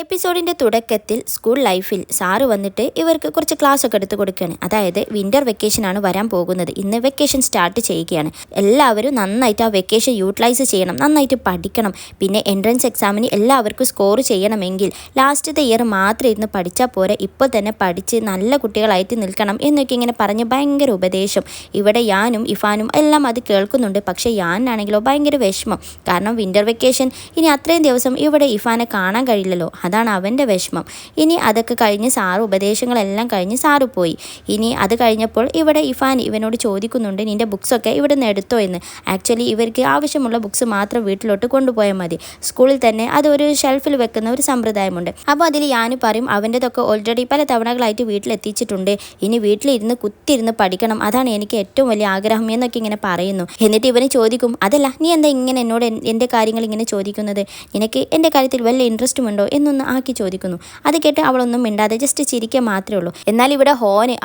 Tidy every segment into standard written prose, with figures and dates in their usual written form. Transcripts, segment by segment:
എപ്പിസോഡിൻ്റെ തുടക്കത്തിൽ സ്കൂൾ ലൈഫിൽ സാറ് വന്നിട്ട് ഇവർക്ക് കുറച്ച് ക്ലാസ് ഒക്കെ എടുത്ത് കൊടുക്കുകയാണ്. അതായത് വിൻ്റർ വെക്കേഷനാണ് വരാൻ പോകുന്നത്. ഇന്ന് വെക്കേഷൻ സ്റ്റാർട്ട് ചെയ്യുകയാണ്. എല്ലാവരും നന്നായിട്ട് ആ വെക്കേഷൻ യൂട്ടിലൈസ് ചെയ്യണം, നന്നായിട്ട് പഠിക്കണം. പിന്നെ എൻട്രൻസ് എക്സാമിന് എല്ലാവർക്കും സ്കോർ ചെയ്യണമെങ്കിൽ ലാസ്റ്റത്തെ ഇയർ മാത്രം ഇരുന്ന് പഠിച്ചാൽ പോരെ, ഇപ്പോൾ തന്നെ പഠിച്ച് നല്ല കുട്ടികളായിട്ട് നിൽക്കണം എന്നൊക്കെ ഇങ്ങനെ പറഞ്ഞ് ഭയങ്കര ഉപദേശം. ഇവിടെ യാനും ഇഫാനും എല്ലാം അത് കേൾക്കുന്നുണ്ട്. പക്ഷേ യാനാണെങ്കിലോ ഭയങ്കര വിഷമം. കാരണം വിൻ്റർ വെക്കേഷൻ ഇനി അത്രയും ദിവസം ഇവിടെ ഇഫാനെ കാണാൻ കഴിയില്ലല്ലോ, അതാണ് അവൻ്റെ വിഷമം. ഇനി അതൊക്കെ കഴിഞ്ഞ് സാറ് ഉപദേശങ്ങളെല്ലാം കഴിഞ്ഞ് സാറ് പോയി. ഇനി അത് കഴിഞ്ഞപ്പോൾ ഇവിടെ ഇഫാൻ ഇവനോട് ചോദിക്കുന്നുണ്ട്, നിൻ്റെ ബുക്സൊക്കെ ഇവിടെ നിന്ന് എടുത്തോ എന്ന്. ആക്ച്വലി ഇവർക്ക് ആവശ്യമുള്ള ബുക്സ് മാത്രം വീട്ടിലോട്ട് കൊണ്ടുപോയാൽ മതി. സ്കൂളിൽ തന്നെ അതൊരു ഷെൽഫിൽ വെക്കുന്ന ഒരു സമ്പ്രദായമുണ്ട്. അപ്പോൾ അതിൽ ഞാൻ പറയും അവൻ്റെതൊക്കെ ഓൾറെഡി പല തവണകളായിട്ട് വീട്ടിലെത്തിച്ചിട്ടുണ്ട്, ഇനി വീട്ടിലിരുന്ന് കുത്തിയിരുന്ന് പഠിക്കണം, അതാണ് എനിക്ക് ഏറ്റവും വലിയ ആഗ്രഹം എന്നൊക്കെ ഇങ്ങനെ പറയുന്നു. എന്നിട്ട് ഇവന് ചോദിക്കും, അതല്ല നീ എന്താ ഇങ്ങനെ എന്നോട് എൻ്റെ കാര്യങ്ങൾ ഇങ്ങനെ ചോദിക്കുന്നത്, നിനക്ക് എൻ്റെ കാര്യത്തിൽ വല്ല ഇൻട്രസ്റ്റും ഉണ്ടോ എന്നൊന്ന് ആക്കി ചോദിക്കുന്നു. അത് കേട്ട് അവളൊന്നും മിണ്ടാതെ ജസ്റ്റ് ചിരിക്കുക മാത്രമേ ഉള്ളൂ. എന്നാൽ ഇവിടെ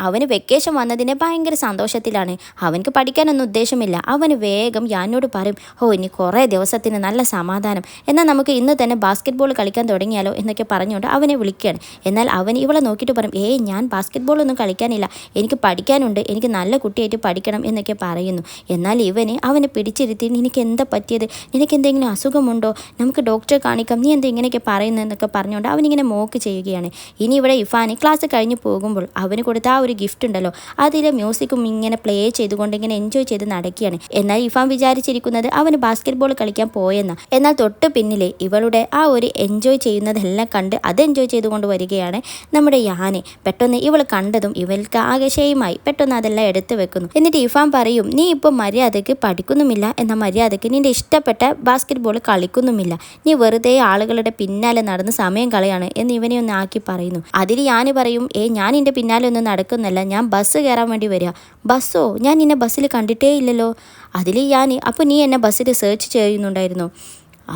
അവന് വെക്കേഷൻ വന്നതിന് ഭയങ്കര സന്തോഷത്തിലാണ്. അവനക്ക് പഠിക്കാനൊന്നും ഉദ്ദേശമില്ല. അവന് വേഗം ഞാനോട് പറയും, ഇനി കുറേ ദിവസത്തിന് നല്ല സമാധാനം, എന്നാൽ നമുക്ക് ഇന്ന് തന്നെ ബാസ്കറ്റ് ബോൾ കളിക്കാൻ തുടങ്ങിയാലോ എന്നൊക്കെ പറഞ്ഞുകൊണ്ട് അവനെ വിളിക്കുകയാണ്. എന്നാൽ അവൻ ഇവളെ നോക്കിയിട്ട് പറയും, ഞാൻ ബാസ്കറ്റ് ബോളൊന്നും കളിക്കാനില്ല, എനിക്ക് പഠിക്കാനുണ്ട്, എനിക്ക് നല്ല കുട്ടിയായിട്ട് പഠിക്കണം എന്നൊക്കെ പറയുന്നു. എന്നാൽ അവനെ പിടിച്ചിരുത്തി, നിനക്ക് എന്താ പറ്റിയത്, നിനക്ക് എന്തെങ്കിലും അസുഖമുണ്ടോ, നമുക്ക് ഡോക്ടറെ കാണിക്കാം, നീ എന്താ ഇങ്ങനെയൊക്കെ പറയുന്നത് എന്നൊക്കെ പറഞ്ഞുകൊണ്ട് അവനിങ്ങനെ മോക്ക് ചെയ്യുകയാണ്. ഇനി ഇവിടെ ഇഫാന് ക്ലാസ് കഴിഞ്ഞ് പോകുമ്പോൾ അവന് കൊടുത്ത ആ ഒരു ഗിഫ്റ്റ് ഉണ്ടല്ലോ, അതിലെ മ്യൂസിക്കും ഇങ്ങനെ പ്ലേ ചെയ്തുകൊണ്ട് ഇങ്ങനെ എൻജോയ് ചെയ്ത് നടക്കുകയാണ്. എന്നാൽ ഇഫാൻ വിചാരിച്ചിരിക്കുന്നത് അവന് ബാസ്കറ്റ് ബോൾ കളിക്കാൻ പോയെന്ന. എന്നാൽ തൊട്ട് പിന്നിലെ ഇവളുടെ ആ ഒരു എൻജോയ് ചെയ്യുന്നതെല്ലാം കണ്ട് അത് എൻജോയ് ചെയ്തുകൊണ്ട് വരികയാണ് നമ്മുടെ യാന്. പെട്ടെന്ന് ഇവൾ കണ്ടതും ഇവൾക്ക് ആകെ ഷെയിമായി. പെട്ടെന്ന് അതെല്ലാം എടുത്തു വെക്കുന്നു. എന്നിട്ട് ഇഫാൻ പറയും, നീ ഇപ്പോൾ മര്യാദക്ക് പഠിക്കുന്നുമില്ല, എന്നാൽ മര്യാദക്ക് നിന്റെ ഇഷ്ടപ്പെട്ട ബാസ്കറ്റ് ബോൾ കളിക്കുന്നുമില്ല, നീ വെറുതെ ആളുകളുടെ പിന്നാലെ നടന്ന് സമയം കളയാണ് എന്ന് ഇവനെ ഒന്ന് ആക്കി പറയുന്നു. അതിൽ ഞാൻ പറയും, ഞാൻ നിന്റെ പിന്നാലെ ഒന്നും നടക്കുന്നല്ല, ഞാൻ ബസ് കയറാൻ വേണ്ടി വരിക. ബസ്സോ, ഞാൻ നിന്നെ ബസ്സിൽ കണ്ടിട്ടേ ഇല്ലല്ലോ. അതിൽ അപ്പോൾ നീ എന്നെ ബസ്സിൽ സെർച്ച് ചെയ്യുന്നുണ്ടായിരുന്നു.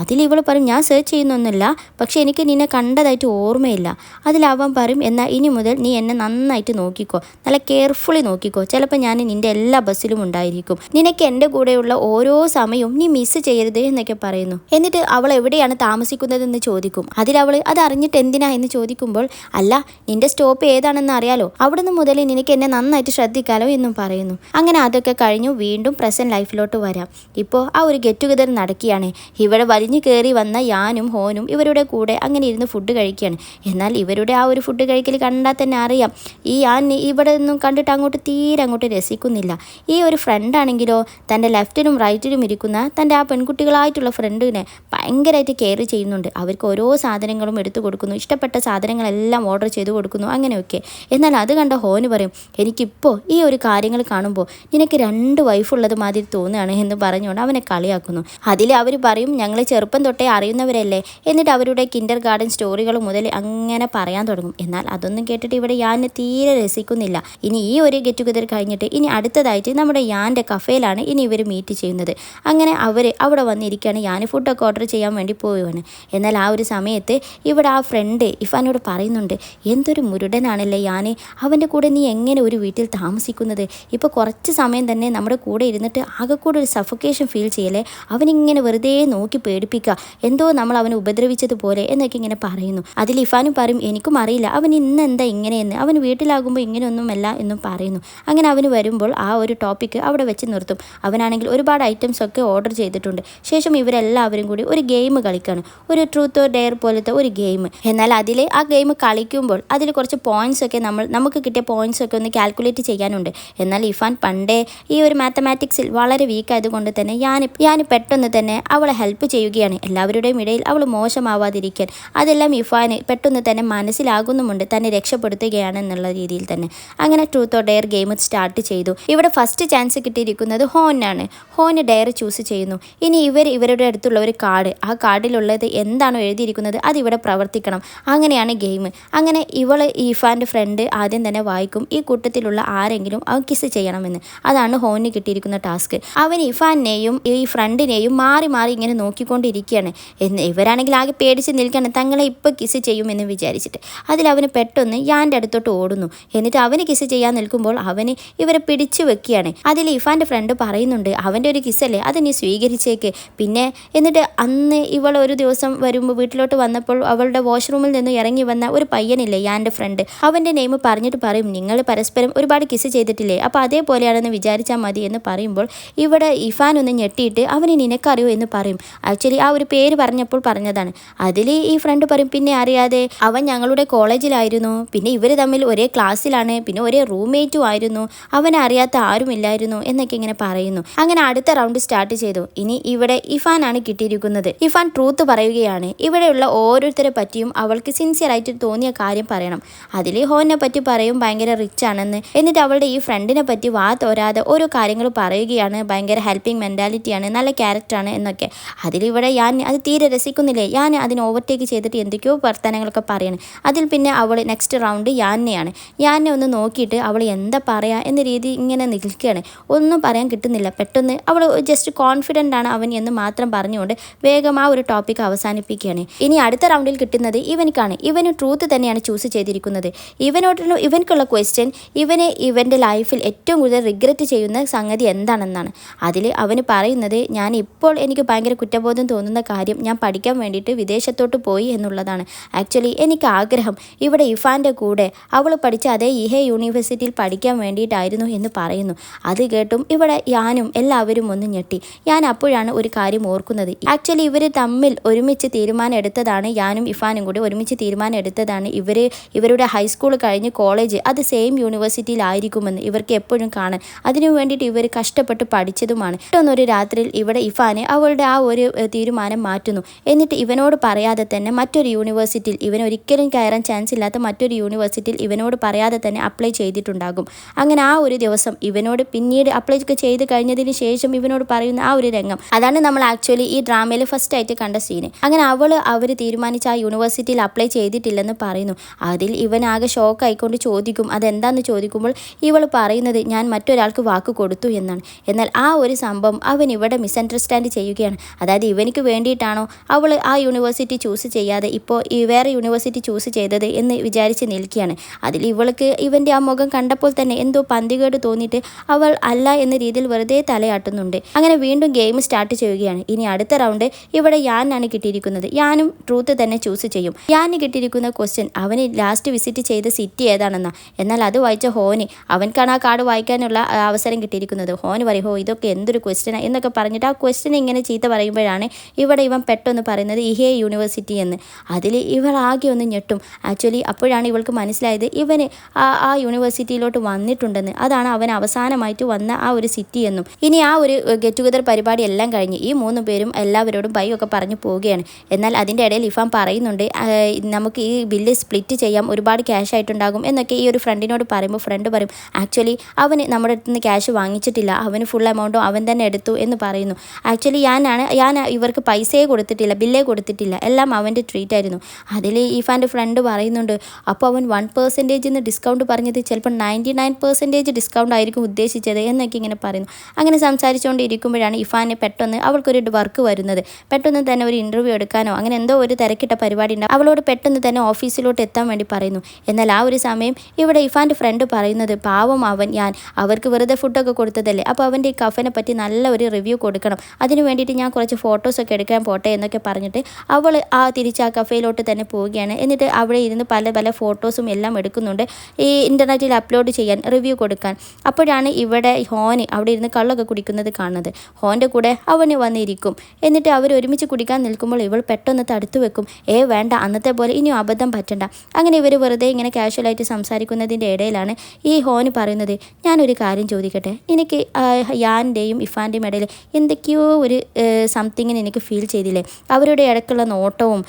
അതിലിവൾ പറയും, ഞാൻ സെർച്ച് ചെയ്യുന്നൊന്നുമില്ല, പക്ഷേ എനിക്ക് നിന്നെ കണ്ടതായിട്ട് ഓർമ്മയില്ല. അതിലവൻ പറയും, എന്നാൽ ഇനി മുതൽ നീ എന്നെ നന്നായിട്ട് നോക്കിക്കോ, നല്ല കെയർഫുള്ളി നോക്കിക്കോ, ചിലപ്പോൾ ഞാൻ നിൻ്റെ എല്ലാ ബസ്സിലും ഉണ്ടായിരിക്കും, നിനക്ക് എൻ്റെ കൂടെയുള്ള ഓരോ സമയവും നീ മിസ് ചെയ്യരുത് എന്നൊക്കെ പറയുന്നു. എന്നിട്ട് അവൾ എവിടെയാണ് താമസിക്കുന്നതെന്ന് ചോദിക്കും. അതിലവൾ അത് അറിഞ്ഞിട്ട് എന്തിനാ എന്ന് ചോദിക്കുമ്പോൾ, അല്ല നിൻ്റെ സ്റ്റോപ്പ് ഏതാണെന്ന് അറിയാലോ, അവിടുന്ന് മുതൽ നിനക്ക് എന്നെ നന്നായിട്ട് ശ്രദ്ധിക്കാലോ എന്നും പറയുന്നു. അങ്ങനെ അതൊക്കെ കഴിഞ്ഞു വീണ്ടും പ്രസൻറ്റ് ലൈഫിലോട്ട് വരാം. ഇപ്പോൾ ആ ഒരു ഗെറ്റ് ടുഗദർ നടക്കുകയാണ്. ഇവിടെ വലിഞ്ഞു കയറി വന്ന യാനും ഹോനും ഇവരുടെ കൂടെ അങ്ങനെ ഇരുന്ന് ഫുഡ് കഴിക്കുകയാണ്. എന്നാൽ ഇവരുടെ ആ ഒരു ഫുഡ് കഴിക്കൽ കണ്ടാൽ തന്നെ അറിയാം, ഈ യാൻ ഇവിടെ നിന്നും കണ്ടിട്ട് അങ്ങോട്ട് രസിക്കുന്നില്ല. ഈ ഒരു ഫ്രണ്ടാണെങ്കിലോ തൻ്റെ ലെഫ്റ്റിനും റൈറ്റിനും ഇരിക്കുന്ന തൻ്റെ ആ പെൺകുട്ടികളായിട്ടുള്ള ഫ്രണ്ടിനെ ഭയങ്കരമായിട്ട് കെയർ ചെയ്യുന്നുണ്ട്. അവർക്ക് ഓരോ സാധനങ്ങളും എടുത്തു കൊടുക്കുന്നു, ഇഷ്ടപ്പെട്ട സാധനങ്ങളെല്ലാം ഓർഡർ ചെയ്ത് കൊടുക്കുന്നു, അങ്ങനെയൊക്കെ. എന്നാൽ അത് കണ്ട ഹോന് പറയും, എനിക്കിപ്പോൾ ഈ ഒരു കാര്യങ്ങൾ കാണുമ്പോൾ നിനക്ക് 2 വൈഫുള്ളത് മാതിരി തോന്നുകയാണ് എന്ന് പറഞ്ഞുകൊണ്ട് അവനെ കളിയാക്കുന്നു. അതിൽ അവർ പറയും, ഞങ്ങൾ ചെറുപ്പം തൊട്ടേ അറിയുന്നവരല്ലേ, എന്നിട്ട് അവരുടെ കിൻഡർ ഗാർഡൻ സ്റ്റോറികൾ മുതൽ അങ്ങനെ പറയാൻ തുടങ്ങും. എന്നാൽ അതൊന്നും കേട്ടിട്ട് ഇവിടെ യാൻ തീരെ രസിക്കുന്നില്ല. ഇനി ഈ ഒരു ഗെറ്റ് ടുഗദർ കഴിഞ്ഞിട്ട് ഇനി അടുത്തതായിട്ട് നമ്മുടെ യാൻ്റെ കഫേയിലാണ് ഇനി ഇവർ മീറ്റ് ചെയ്യുന്നത്. അങ്ങനെ അവർ അവിടെ വന്നിരിക്കുകയാണ്. യാൻ ഫുഡൊക്കെ ഓർഡർ ചെയ്യാൻ വേണ്ടി പോവുകയാണ്. എന്നാൽ ആ ഒരു സമയത്ത് ഇവിടെ ആ ഫ്രണ്ട് ഇഫാനോട് പറയുന്നുണ്ട്, എന്തൊരു മുരുടനാണല്ലേ യാൻ, അവൻ്റെ കൂടെ നീ എങ്ങനെ ഒരു വീട്ടിൽ താമസിക്കുന്നത്, ഇപ്പോൾ കുറച്ച് സമയം തന്നെ നമ്മുടെ കൂടെ ഇരുന്നിട്ട് ആകെ കൂടെ ഒരു സഫോക്കേഷൻ ഫീൽ ചെയ്യല്ലേ, അവനിങ്ങനെ വെറുതെ നോക്കി പേടിപ്പിക്കുക, എന്തോ നമ്മൾ അവനെ ഉപദ്രവിച്ചതുപോലെ എന്നൊക്കെ ഇങ്ങനെ പറയുന്നു. അതിൽ ഇഫാനും പറയും, എനിക്കും അറിയില്ല അവൻ ഇന്ന് എന്താ ഇങ്ങനെയെന്ന്, അവൻ വീട്ടിലാകുമ്പോൾ ഇങ്ങനെയൊന്നുമല്ല എന്നും പറയുന്നു. അങ്ങനെ അവന് വരുമ്പോൾ ആ ഒരു ടോപ്പിക്ക് അവിടെ വെച്ച് നിർത്തും. അവനാണെങ്കിൽ ഒരുപാട് ഐറ്റംസ് ഒക്കെ ഓർഡർ ചെയ്തിട്ടുണ്ട്. ശേഷം ഇവരെല്ലാവരും കൂടി ഒരു ഗെയിം കളിക്കുകയാണ്, ഒരു ട്രൂത്ത് ഓർ ഡെയർ പോലത്തെ ഒരു ഗെയിം. എന്നാൽ അതിൽ ആ ഗെയിം കളിക്കുമ്പോൾ അതിൽ കുറച്ച് പോയിന്റ്സ് ഒക്കെ നമുക്ക് കിട്ടിയ പോയിന്റ്സ് ഒക്കെ ഒന്ന് കാൽക്കുലേറ്റ് ചെയ്യാനുണ്ട്. എന്നാൽ ഇഫാൻ പണ്ടേ ഈ ഒരു മാത്തമാറ്റിക്സിൽ വളരെ വീക്കായതുകൊണ്ട് തന്നെ ഞാൻ പെട്ടെന്ന് തന്നെ അവളെ ഹെൽപ്പ് ചെയ്യുകയാണ്, എല്ലാവരുടെയും ഇടയിൽ അവൾ മോശമാവാതിരിക്കാൻ. അതെല്ലാം ഇഫാന് പെട്ടെന്ന് തന്നെ മനസ്സിലാകുന്നുമുണ്ട്, തന്നെ രക്ഷപ്പെടുത്തുകയാണെന്നുള്ള രീതിയിൽ തന്നെ. അങ്ങനെ truth or dare game start ചെയ്തു. ഇവിടെ ഫസ്റ്റ് ചാൻസ് കിട്ടിയിരിക്കുന്നത് ഹോനാണ്. ഹോന് ഡെയർ ചൂസ് ചെയ്യുന്നു. ഇനി ഇവരുടെ അടുത്തുള്ള ഒരു കാർഡ്, ആ കാർഡിലുള്ളത് എന്താണോ എഴുതിയിരിക്കുന്നത് അതിവിടെ പ്രവർത്തിക്കണം, അങ്ങനെയാണ് ഗെയിം. അങ്ങനെ ഇഫാൻ്റെ ഫ്രണ്ട് ആദ്യം തന്നെ വായിക്കും, ഈ കൂട്ടത്തിലുള്ള ആരെങ്കിലും അവൻ കിസ് ചെയ്യണമെന്ന്. അതാണ് ഹോന് കിട്ടിയിരിക്കുന്ന ടാസ്ക്. അവൻ ഇഫാനെയും ഈ ഫ്രണ്ടിനെയും മാറി ഇങ്ങനെ നോക്കിക്കൊണ്ട് നോക്കിക്കൊണ്ടിരിക്കുകയാണ്. ഇവരാണെങ്കിൽ ആകെ പേടിച്ച് നിൽക്കുകയാണ്, തങ്ങളെ ഇപ്പോൾ കിസ് ചെയ്യുമെന്ന് വിചാരിച്ചിട്ട്. അതിലവന് പെട്ടെന്ന് യാൻ്റെ അടുത്തോട്ട് ഓടുന്നു. എന്നിട്ട് അവന് കിസ് ചെയ്യാൻ നിൽക്കുമ്പോൾ അവന് ഇവരെ പിടിച്ചു വെക്കുകയാണ്. അതിൽ ഇഫാൻ്റെ ഫ്രണ്ട് പറയുന്നുണ്ട്, അവൻ്റെ ഒരു കിസ്സല്ലേ, അത് നീ സ്വീകരിച്ചേക്ക്. പിന്നെ എന്നിട്ട് അന്ന് ഇവൾ ഒരു ദിവസം വരുമ്പോൾ വീട്ടിലോട്ട് വന്നപ്പോൾ അവളുടെ വാഷ്റൂമിൽ നിന്ന് ഇറങ്ങി വന്ന ഒരു പയ്യനില്ലേ യാൻ്റെ ഫ്രണ്ട്, അവൻ്റെ നെയിം പറഞ്ഞിട്ട് പറയും, നിങ്ങൾ പരസ്പരം ഒരുപാട് കിസ് ചെയ്തിട്ടില്ലേ, അപ്പോൾ അതേപോലെയാണെന്ന് വിചാരിച്ചാൽ മതി എന്ന് പറയുമ്പോൾ ഇവിടെ ഇഫാൻ ഒന്ന് ഞെട്ടിയിട്ട് അവന് നിനക്കറിയോ എന്ന് പറയും. ആക്ച്വലി ആ ഒരു പേര് പറഞ്ഞപ്പോൾ പറഞ്ഞതാണ്. അതിൽ ഈ ഫ്രണ്ട് പറയും, പിന്നെ അറിയാതെ, അവൻ ഞങ്ങളുടെ കോളേജിലായിരുന്നു, പിന്നെ ഇവർ തമ്മിൽ ഒരേ ക്ലാസ്സിലാണ്, പിന്നെ ഒരേ റൂംമേറ്റും ആയിരുന്നു, അവനെ അറിയാത്ത ആരുമില്ലായിരുന്നു എന്നൊക്കെ ഇങ്ങനെ പറയുന്നു. അങ്ങനെ അടുത്ത റൗണ്ട് സ്റ്റാർട്ട് ചെയ്തു. ഇനി ഇവിടെ ഇഫാനാണ് കിട്ടിയിരിക്കുന്നത്. ഇഫാൻ ട്രൂത്ത് പറയുകയാണ്. ഇവിടെയുള്ള ഓരോരുത്തരെ പറ്റിയും അവൾക്ക് സിൻസിയർ ആയിട്ട് തോന്നിയ കാര്യം പറയണം. അതിൽ ഹോനെ പറ്റി പറയും ഭയങ്കര റിച്ച് ആണെന്ന്. എന്നിട്ട് അവളുടെ ഈ ഫ്രണ്ടിനെ പറ്റി വാ തോരാതെ ഓരോ കാര്യങ്ങൾ പറയുകയാണ്, ഭയങ്കര ഹെൽപ്പിംഗ് മെൻറ്റാലിറ്റിയാണ്, നല്ല ക്യാരക്ടറാണ് എന്നൊക്കെ. അതിലിവിടെ ഞാൻ അത് തീരെ രസിക്കുന്നില്ലേ, ഞാൻ അതിന് ഓവർടേക്ക് ചെയ്തിട്ട് എന്തൊക്കെയോ വർത്തമാനങ്ങളൊക്കെ പറയണം. അതിൽ പിന്നെ അവൾ നെക്സ്റ്റ് റൗണ്ട് യാനെയാണ്. യാനെ ഒന്ന് നോക്കിയിട്ട് അവൾ എന്താ പറയുക എന്ന രീതി ഇങ്ങനെ നിൽക്കുകയാണ്. ഒന്നും പറയാൻ കിട്ടുന്നില്ല. പെട്ടെന്ന് അവൾ ജസ്റ്റ് കോൺഫിഡൻ്റ് ആണ് അവൻ എന്ന് മാത്രം പറഞ്ഞുകൊണ്ട് വേഗം ആ ഒരു ടോപ്പിക് അവസാനിപ്പിക്കുകയാണ്. ഇനി അടുത്ത റൗണ്ടിൽ കിട്ടുന്നത് ഇവനിക്കാണ്. ഇവന് ട്രൂത്ത് തന്നെയാണ് ചൂസ് ചെയ്തിരിക്കുന്നത്. ഇവൻക്കുള്ള ക്വസ്റ്റ്യൻ, ഇവൻ്റെ ലൈഫിൽ ഏറ്റവും കൂടുതൽ റിഗ്രറ്റ് ചെയ്യുന്ന സംഗതി എന്താണെന്നാണ്. അതിൽ അവന് പറയുന്നത്, ഞാൻ ഇപ്പോൾ എനിക്ക് ഭയങ്കര കുറ്റബോധം തോന്നുന്ന കാര്യം ഞാൻ പഠിക്കാൻ വേണ്ടിയിട്ട് വിദേശത്തോട്ട് പോയി എന്നുള്ളതാണ്. ആക്ച്വലി എനിക്ക് ആഗ്രഹം ഇവിടെ ഇഫാൻ്റെ കൂടെ അവൾ പഠിച്ച അതേ ഇഹെ യൂണിവേഴ്സിറ്റിയിൽ പഠിക്കാൻ വേണ്ടിയിട്ടായിരുന്നു എന്ന് പറയുന്നു. അത് കേട്ടും ഇവിടെ ഞാനും എല്ലാവരും ഒന്ന് ഞെട്ടി. ഞാൻ അപ്പോഴാണ് ഒരു കാര്യം ഓർക്കുന്നത്. ആക്ച്വലി ഇവർ തമ്മിൽ ഒരുമിച്ച് തീരുമാനം എടുത്തതാണ്, ഞാനും ഇഫാനും കൂടി ഒരുമിച്ച് തീരുമാനം എടുത്തതാണ് ഇവരുടെ ഹൈസ്കൂൾ കഴിഞ്ഞ് കോളേജ് അത് സെയിം യൂണിവേഴ്സിറ്റിയിലായിരിക്കുമെന്ന് ഇവർക്ക് എപ്പോഴും കാണാൻ. അതിനു വേണ്ടിയിട്ട് ഇവർ കഷ്ടപ്പെട്ട് പഠിച്ചതുമാണ്. പെട്ടെന്നൊരു രാത്രിയിൽ ഇവിടെ ഇഫാനെ അവളുടെ ആ ഒരു തീരുമാനം മാറ്റുന്നു. എന്നിട്ട് ഇവനോട് പറയാതെ തന്നെ മറ്റൊരു യൂണിവേഴ്സിറ്റിയിൽ, ഇവൻ ഒരിക്കലും കയറാൻ ചാൻസ് ഇല്ലാത്ത മറ്റൊരു യൂണിവേഴ്സിറ്റിയിൽ ഇവനോട് പറയാതെ തന്നെ അപ്ലൈ ചെയ്തിട്ടുണ്ടാകും. അങ്ങനെ ആ ഒരു ദിവസം ഇവനോട് പിന്നീട് അപ്ലൈ ചെയ്ത് കഴിഞ്ഞതിന് ശേഷം ഇവനോട് പറയുന്ന ആ ഒരു രംഗം, അതാണ് നമ്മൾ ആക്ച്വലി ഈ ഡ്രാമയിൽ ഫസ്റ്റ് ആയിട്ട് കണ്ട സീന്. അങ്ങനെ അവർ തീരുമാനിച്ച ആ യൂണിവേഴ്സിറ്റിയിൽ അപ്ലൈ ചെയ്തിട്ടില്ലെന്ന് പറയുന്നു. അതിൽ ഇവൻ ആകെ ഷോക്ക് ആയിക്കൊണ്ട് ചോദിക്കും, അതെന്താണെന്ന് ചോദിക്കുമ്പോൾ ഇവൾ പറയുന്നത്, ഞാൻ മറ്റൊരാൾക്ക് വാക്ക് കൊടുത്തു എന്നാണ്. എന്നാൽ ആ ഒരു സംഭവം അവൻ ഇവിടെ മിസ്അണ്ടർസ്റ്റാൻഡ് ചെയ്യുകയാണ്. അതായത് ഇവനിക്ക് വേണ്ടിയിട്ടാണോ അവൾ ആ യൂണിവേഴ്സിറ്റി ചൂസ് ചെയ്യാതെ ഇപ്പോൾ ഈ വേറെ യൂണിവേഴ്സിറ്റി ചൂസ് ചെയ്തത് എന്ന് വിചാരിച്ച് നിൽക്കുകയാണ്. അതിൽ ഇവൾക്ക് ഇവൻ്റെ ആ മുഖം കണ്ടപ്പോൾ തന്നെ എന്തോ പന്തികേട് തോന്നിയിട്ട് അവൾ അല്ല എന്ന രീതിയിൽ വെറുതെ തലയാട്ടുന്നുണ്ട്. അങ്ങനെ വീണ്ടും ഗെയിം സ്റ്റാർട്ട് ചെയ്യുകയാണ്. ഇനി അടുത്ത റൗണ്ട് ഇവിടെ യാനാണ് കിട്ടിയിരിക്കുന്നത്. യാനും ട്രൂത്ത് തന്നെ ചൂസ് ചെയ്യും. യാന് കിട്ടിയിരിക്കുന്ന ക്വസ്റ്റ്യൻ, അവന് ലാസ്റ്റ് വിസിറ്റ് ചെയ്ത സിറ്റി ഏതാണെന്നാണ്. എന്നാൽ അത് വായിച്ച ഹോന്, അവൻക്കാണ് ആ കാർഡ് വായിക്കാനുള്ള അവസരം കിട്ടിയിരിക്കുന്നത്. ഹോന് പറയും, ഇതൊക്കെ എന്തൊരു ക്വസ്റ്റ്യനാണ് എന്നൊക്കെ പറഞ്ഞിട്ട് ആ ക്വസ്റ്റ്യൻ ഇങ്ങനെ ചീത്ത പറയുമ്പോഴാണ് ഇവിടെ ഇവൻ പെട്ടെന്ന് പറയുന്നത് ഇഹേ യൂണിവേഴ്സിറ്റി എന്ന്. അതിൽ ഇവൾ ആകെ ഒന്ന് ഞെട്ടും. ആക്ച്വലി അപ്പോഴാണ് ഇവൾക്ക് മനസ്സിലായത് ഇവന് ആ യൂണിവേഴ്സിറ്റിയിലോട്ട് വന്നിട്ടുണ്ടെന്ന്. അതാണ് അവൻ അവസാനമായിട്ട് വന്ന ആ ഒരു സിറ്റി എന്നും. ഇനി ആ ഒരു ഗെറ്റ് ടുഗദർ പരിപാടി എല്ലാം കഴിഞ്ഞ് ഈ 3 പേരും എല്ലാവരോടും ബൈ ഒക്കെ പറഞ്ഞു പോവുകയാണ്. എന്നാൽ അതിൻ്റെ ഇടയിൽ ഇഫാൻ പറയുന്നുണ്ട്, നമുക്ക് ഈ ബില്ല് സ്പ്ലിറ്റ് ചെയ്യാം, ഒരുപാട് ക്യാഷ് ആയിട്ടുണ്ടാകും എന്നൊക്കെ ഈ ഒരു ഫ്രണ്ടിനോട് പറയുമ്പോൾ ഫ്രണ്ട് പറയും, ആക്ച്വലി അവന് നമ്മുടെ അടുത്ത് നിന്ന് ക്യാഷ് വാങ്ങിച്ചിട്ടില്ല, അവന് ഫുൾ എമൗണ്ടും അവൻ തന്നെ എടുത്തു എന്ന് പറയുന്നു. ആക്ച്വലി ഞാൻ ഇവർക്ക് പൈസയെ കൊടുത്തിട്ടില്ല, ബില്ലേ കൊടുത്തിട്ടില്ല, എല്ലാം അവൻ്റെ ട്രീറ്റ് ആയിരുന്നു. അതിൽ ഇഫാൻ്റെ ഫ്രണ്ട് പറയുന്നുണ്ട്, അപ്പോൾ അവൻ 1% ഡിസ്കൗണ്ട് പറഞ്ഞത് ചിലപ്പോൾ 99% ഡിസ്കൗണ്ട് ആയിരിക്കും ഉദ്ദേശിച്ചത് എന്നൊക്കെ ഇങ്ങനെ പറയുന്നു. അങ്ങനെ സംസാരിച്ചുകൊണ്ടിരിക്കുമ്പോഴാണ് ഇഫാനെ പെട്ടെന്ന് അവൾക്കൊരു വർക്ക് വരുന്നത്. പെട്ടെന്ന് തന്നെ ഒരു ഇൻ്റർവ്യൂ എടുക്കാനോ അങ്ങനെ എന്തോ ഒരു തിരക്കിട്ട പരിപാടി ഉണ്ട്. അവളോട് പെട്ടെന്ന് തന്നെ ഓഫീസിലോട്ട് എത്താൻ വേണ്ടി പറയുന്നു. എന്നാൽ ആ ഒരു സമയം ഇവിടെ ഇഫാൻ്റെ ഫ്രണ്ട് പറയുന്നത്, പാവം ഞാൻ അവർക്ക് വെറുതെ ഫുഡൊക്കെ കൊടുത്തതല്ലേ, അപ്പോൾ അവൻ്റെ ഈ കഫനെ പറ്റി നല്ല ഒരു റിവ്യൂ കൊടുക്കണം, അതിന് വേണ്ടിയിട്ട് ഞാൻ കുറച്ച് ഫോട്ടോസൊക്കെ എടുക്കാൻ പോട്ടെ എന്നൊക്കെ പറഞ്ഞിട്ട് അവൾ തിരിച്ച് ആ കഫേയിലോട്ട് തന്നെ പോവുകയാണ്. എന്നിട്ട് അവിടെ ഇരുന്ന് പല പല ഫോട്ടോസും എല്ലാം എടുക്കുന്നുണ്ട് ഈ ഇൻ്റർനെറ്റിൽ അപ്ലോഡ് ചെയ്യാൻ, റിവ്യൂ കൊടുക്കാൻ. അപ്പോഴാണ് ഇവിടെ ഹോന് അവിടെ ഇരുന്ന് കള്ളൊക്കെ കുടിക്കുന്നത് കാണുന്നത്. ഹോൻ്റെ കൂടെ അവന് വന്നിരിക്കും. എന്നിട്ട് അവർ ഒരുമിച്ച് കുടിക്കാൻ നിൽക്കുമ്പോൾ ഇവൾ പെട്ടെന്ന് തടുത്തു വെക്കും, വേണ്ട, അന്നത്തെ പോലെ ഇനിയും അബദ്ധം പറ്റണ്ട. അങ്ങനെ ഇവർ വെറുതെ ഇങ്ങനെ കാഷ്വലായിട്ട് സംസാരിക്കുന്നതിൻ്റെ ഇടയിലാണ് ഈ ഹോന് പറയുന്നത്, ഞാനൊരു കാര്യം ചോദിക്കട്ടെ, എനിക്ക് യാൻ്റെയും ഇഫാൻ്റെയും ഇടയിൽ എന്തൊക്കെയോ ഒരു സംതിങ്ങിന് എനിക്ക് ഫീൽ ചെയ്തില്ലേ, അവരുടെ ഇടയ്ക്കുള്ള നോട്ടവും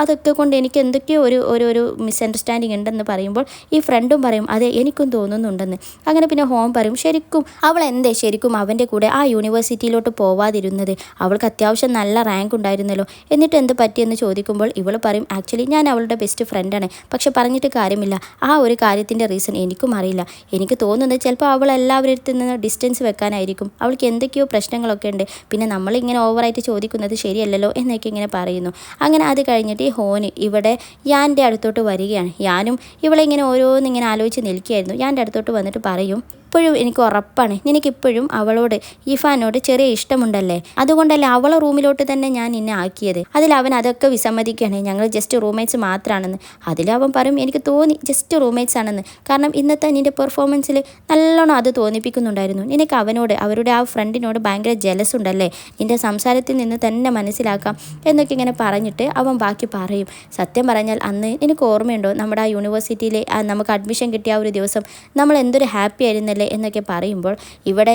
അതൊക്കെ കൊണ്ട് എനിക്ക് എന്തൊക്കെയോ ഒരു മിസ്അണ്ടർസ്റ്റാൻഡിങ് ഉണ്ടെന്ന് പറയുമ്പോൾ ഈ ഫ്രണ്ടും പറയും, അതെ എനിക്കും തോന്നുന്നുണ്ടെന്ന്. അങ്ങനെ പിന്നെ ഹോം പറയും, ശരിക്കും അവൾ ശരിക്കും അവൻ്റെ കൂടെ ആ യൂണിവേഴ്സിറ്റിയിലോട്ട് പോവാതിരുന്നത്, അവൾക്ക് അത്യാവശ്യം നല്ല റാങ്ക് ഉണ്ടായിരുന്നല്ലോ, എന്നിട്ട് എന്ത് പറ്റിയെന്ന് ചോദിക്കുമ്പോൾ ഇവൾ പറയും, ആക്ച്വലി ഞാൻ അവളുടെ ബെസ്റ്റ് ഫ്രണ്ടാണ്, പക്ഷെ പറഞ്ഞിട്ട് കാര്യമില്ല, ആ ഒരു കാര്യത്തിൻ്റെ റീസൺ എനിക്കും അറിയില്ല. എനിക്ക് തോന്നുന്നത് ചിലപ്പോൾ അവൾ എല്ലാവരുടെ നിന്ന് ഡിസ്റ്റൻസ് വെക്കാനായിരിക്കും, അവൾക്ക് എന്തൊക്കെയോ പ്രശ്നങ്ങളൊക്കെ ഉണ്ട്. പിന്നെ നമ്മളിങ്ങനെ ഓവറായിട്ട് ചോദിക്കുന്നത് ശരിയല്ലല്ലോ എന്നൊക്കെ ഇങ്ങനെ പറയുന്നു. അങ്ങനെ അത് കഴിഞ്ഞിട്ട് ഈ ഹോന് ഇവിടെ യാൻ്റെ അടുത്തോട്ട് വരികയാണ്. യാനും ഇവളെ ഇങ്ങനെ ഓരോന്നിങ്ങനെ ആലോചിച്ച് നിൽക്കുകയായിരുന്നു. യാൻ്റെ അടുത്തോട്ട് വന്നിട്ട് പറയും, ഇപ്പോഴും എനിക്ക് ഉറപ്പാണ് നിനക്കിപ്പോഴും അവളോട് ഇഫാനോട് ചെറിയ ഇഷ്ടമുണ്ടല്ലേ, അതുകൊണ്ടല്ലേ അവളെ റൂമിലോട്ട് തന്നെ ഞാൻ നിന്നെ ആക്കിയത്. അതിൽ അവൻ അതൊക്കെ വിസമ്മതിക്കുകയാണ്, ഞങ്ങൾ ജസ്റ്റ് റൂംമേറ്റ്സ് മാത്രമാണെന്ന്. അതിലവൻ പറയും, എനിക്ക് തോന്നി ജസ്റ്റ് റൂംമേറ്റ്സ് ആണെന്ന്, കാരണം ഇന്നത്തെ നിൻ്റെ പെർഫോമൻസിൽ നല്ലോണം അത് തോന്നിപ്പിക്കുന്നുണ്ടായിരുന്നു. നിനക്ക് അവനോട് അവരുടെ ആ ഫ്രണ്ടിനോട് ഭയങ്കര ജലസ് ഉണ്ടല്ലേ, നിൻ്റെ സംസാരത്തിൽ നിന്ന് തന്നെ മനസ്സിലാക്കാം എന്നൊക്കെ ഇങ്ങനെ പറഞ്ഞിട്ട് അവൻ ബാക്കി പറയും. സത്യം പറഞ്ഞാൽ അന്ന് എനിക്ക് ഓർമ്മയുണ്ടോ, നമ്മുടെ ആ യൂണിവേഴ്സിറ്റിയിൽ നമുക്ക് അഡ്മിഷൻ കിട്ടിയ ആ ഒരു ദിവസം നമ്മൾ എന്തൊരു ഹാപ്പി ആയിരുന്നല്ലേ എന്നൊക്കെ പറയുമ്പോൾ ഇവിടെ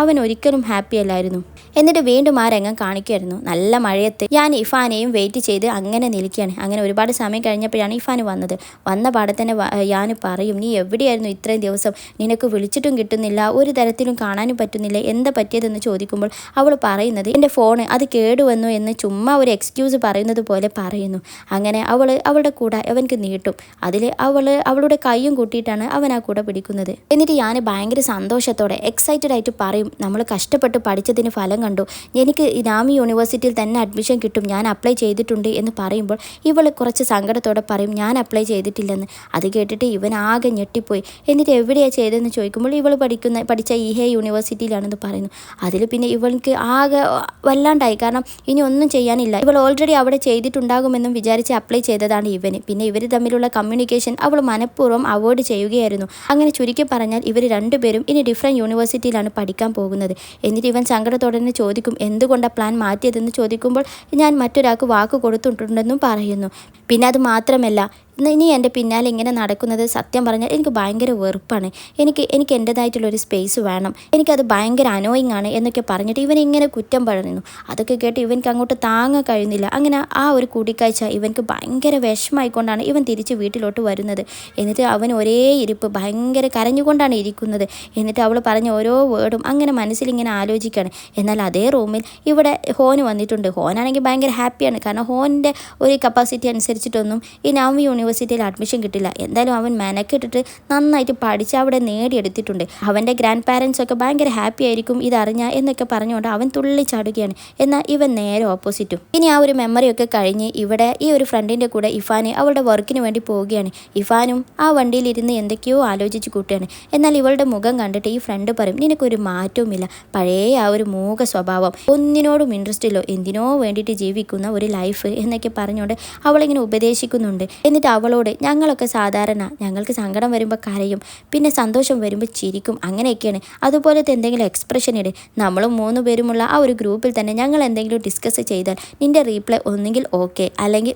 അവൻ ഒരിക്കലും ഹാപ്പി അല്ലായിരുന്നു. എന്നിട്ട് വീണ്ടും ആ രംഗം കാണിക്കുമായിരുന്നു. നല്ല മഴയത്ത് ഞാൻ ഇഫാനെയും വെയിറ്റ് ചെയ്ത് അങ്ങനെ നിൽക്കുകയാണ്. അങ്ങനെ ഒരുപാട് സമയം കഴിഞ്ഞപ്പോഴാണ് ഇഫാന് വന്നത്. വന്ന പാടെ തന്നെ ഞാൻ പറയും, നീ എവിടെയായിരുന്നു ഇത്രയും ദിവസം, നിനക്ക് വിളിച്ചിട്ടും കിട്ടുന്നില്ല, ഒരു തരത്തിലും കാണാനും പറ്റുന്നില്ല, എന്താ പറ്റിയതെന്ന് ചോദിക്കുമ്പോൾ അവൾ പറയുന്നത്, എൻ്റെ ഫോണ് അത് കേടുവന്നു എന്ന് ചുമ്മാ ഒരു എക്സ്ക്യൂസ് പറയുന്നത് പോലെ പറയുന്നു. അങ്ങനെ അവളുടെ കൂടെ അവൻക്ക് നീട്ടും. അതിൽ അവളുടെ കൈയും കൂട്ടിയിട്ടാണ് അവൻ ആ കൂടെ പിടിക്കുന്നത്. എന്നിട്ട് ഞാൻ ഭയങ്കര സന്തോഷത്തോടെ എക്സൈറ്റഡ് ആയിട്ട് പറയും, നമ്മൾ കഷ്ടപ്പെട്ട് പഠിച്ചതിന് ഫലം കണ്ടു, എനിക്ക് നാമി യൂണിവേഴ്സിറ്റിയിൽ തന്നെ അഡ്മിഷൻ കിട്ടും, ഞാൻ അപ്ലൈ ചെയ്തിട്ടുണ്ട് എന്ന് പറയുമ്പോൾ ഇവൾ കുറച്ച് സങ്കടത്തോടെ പറയും, ഞാൻ അപ്ലൈ ചെയ്തിട്ടില്ലെന്ന്. അത് കേട്ടിട്ട് ഇവൻ ആകെ ഞെട്ടിപ്പോയി. എന്നിട്ട് എവിടെയാണ് ചെയ്തതെന്ന് ചോദിക്കുമ്പോൾ ഇവൾ പഠിച്ച ഈഹേ യൂണിവേഴ്സിറ്റിയിലാണെന്ന് പറയുന്നു. അതിൽ പിന്നെ ഇവൾക്ക് ആകെ വല്ലാണ്ടായി, കാരണം ഇനി ഒന്നും ചെയ്യാനില്ല. ഇവൾ ഓൾറെഡി അവിടെ ചെയ്തിട്ടുണ്ടാകുമെന്നും വിചാരിച്ച് അപ്ലൈ ചെയ്തതാണ് ഇവന്. പിന്നെ ഇവർ തമ്മിലുള്ള കമ്മ്യൂണിക്കേഷൻ അവൾ മനഃപൂർവ്വം അവോയ്ഡ് ചെയ്യുകയായിരുന്നു. അങ്ങനെ ചുരുക്കി പറഞ്ഞാൽ ഇവർ രണ്ടുപേരും ഇനി ഡിഫറെൻറ്റ് യൂണിവേഴ്സിറ്റിയിലാണ് പഠിക്കാൻ പോകുന്നത്. എന്നിട്ട് ഇവൻ സങ്കടത്തോടെ തന്നെ ചോദിക്കും, എന്തുകൊണ്ടാണ് പ്ലാൻ മാറ്റിയതെന്ന് ചോദിക്കുമ്പോൾ ഞാൻ മറ്റൊരാൾക്ക് വാക്ക് കൊടുത്തിട്ടുണ്ടെന്നും പറയുന്നു. പിന്നെ അത് മാത്രമല്ല, ഇനി എൻ്റെ പിന്നാലെ ഇങ്ങനെ നടക്കുന്നത് സത്യം പറഞ്ഞാൽ എനിക്ക് ഭയങ്കര വെറുപ്പാണ്, എനിക്ക് എൻ്റെതായിട്ടുള്ളൊരു സ്പേസ് വേണം, എനിക്കത് ഭയങ്കര അനോയിങ് ആണ് എന്നൊക്കെ പറഞ്ഞിട്ട് ഇവൻ ഇങ്ങനെ കുറ്റം പറയുന്നു. അതൊക്കെ കേട്ട് ഇവൻക്ക് അങ്ങോട്ട് താങ്ങാൻ കഴിയുന്നില്ല. അങ്ങനെ ആ ഒരു കൂടിക്കാഴ്ച ഇവൻക്ക് ഭയങ്കര വിഷമമായിക്കൊണ്ടാണ് ഇവൻ തിരിച്ച് വീട്ടിലോട്ട് വരുന്നത്. എന്നിട്ട് അവൻ ഒരേ ഇരിപ്പ് ഭയങ്കര കരഞ്ഞുകൊണ്ടാണ് ഇരിക്കുന്നത്. എന്നിട്ട് അവൾ പറഞ്ഞ ഓരോ വേർഡും അങ്ങനെ മനസ്സിലിങ്ങനെ ആലോചിക്കുകയാണ്. എന്നാൽ അതേ റൂമിൽ ഇവിടെ ഹോന് വന്നിട്ടുണ്ട്. ഹോനാണെങ്കിൽ ഭയങ്കര ഹാപ്പിയാണ്, കാരണം ഹോൻ്റെ ഒരു കപ്പാസിറ്റി അനുസരിച്ചിട്ടൊന്നും ഈ നാമി യൂണിവേഴ്സിറ്റിയിൽ അഡ്മിഷൻ കിട്ടില്ല. എന്തായാലും അവൻ മെനക്കെട്ടിട്ട് നന്നായിട്ട് പഠിച്ച് അവിടെ നേടിയെടുത്തിട്ടുണ്ട്. അവൻ്റെ ഗ്രാൻഡ് പാരൻസ് ഒക്കെ ഭയങ്കര ഹാപ്പി ആയിരിക്കും ഇതറിഞ്ഞ എന്നൊക്കെ പറഞ്ഞുകൊണ്ട് അവൻ തുള്ളിച്ചാടുകയാണ്. എന്നാൽ ഇവൻ നേരെ ഓപ്പോസിറ്റും. ഇനി ആ ഒരു മെമ്മറിയൊക്കെ കഴിഞ്ഞ് ഇവിടെ ഈ ഒരു ഫ്രണ്ടിൻ്റെ കൂടെ ഇഫാന് അവളുടെ വർക്കിന് വേണ്ടി പോവുകയാണ്. ഇഫാനും ആ വണ്ടിയിലിരുന്ന് എന്തൊക്കെയോ ആലോചിച്ച് കൂട്ടുകയാണ്. എന്നാൽ ഇവളുടെ മുഖം കണ്ടിട്ട് ഈ ഫ്രണ്ട് പറയും, നിനക്കൊരു മാറ്റവുമില്ല, പഴയ ആ ഒരു മൂക സ്വഭാവം, ഒന്നിനോടും ഇൻട്രസ്റ്റ് ഇല്ലോ, എന്തിനോ വേണ്ടിയിട്ട് ജീവിക്കുന്ന ഒരു ലൈഫ് എന്നൊക്കെ പറഞ്ഞുകൊണ്ട് അവളിങ്ങനെ ഉപദേശിക്കുന്നുണ്ട്. എന്നിട്ട് അവളോട്, ഞങ്ങളൊക്കെ സാധാരണ ഞങ്ങൾക്ക് സങ്കടം വരുമ്പോൾ കരയും, പിന്നെ സന്തോഷം വരുമ്പോൾ ചിരിക്കും, അങ്ങനെയൊക്കെയാണ്, അതുപോലത്തെ എന്തെങ്കിലും എക്സ്പ്രഷൻ ഇട്. നമ്മൾ 3 പേരുമുള്ള ആ ഒരു ഗ്രൂപ്പിൽ തന്നെ ഞങ്ങൾ എന്തെങ്കിലും ഡിസ്കസ് ചെയ്താൽ നിൻ്റെ റീപ്ലൈ ഒന്നുകിൽ ഓക്കെ അല്ലെങ്കിൽ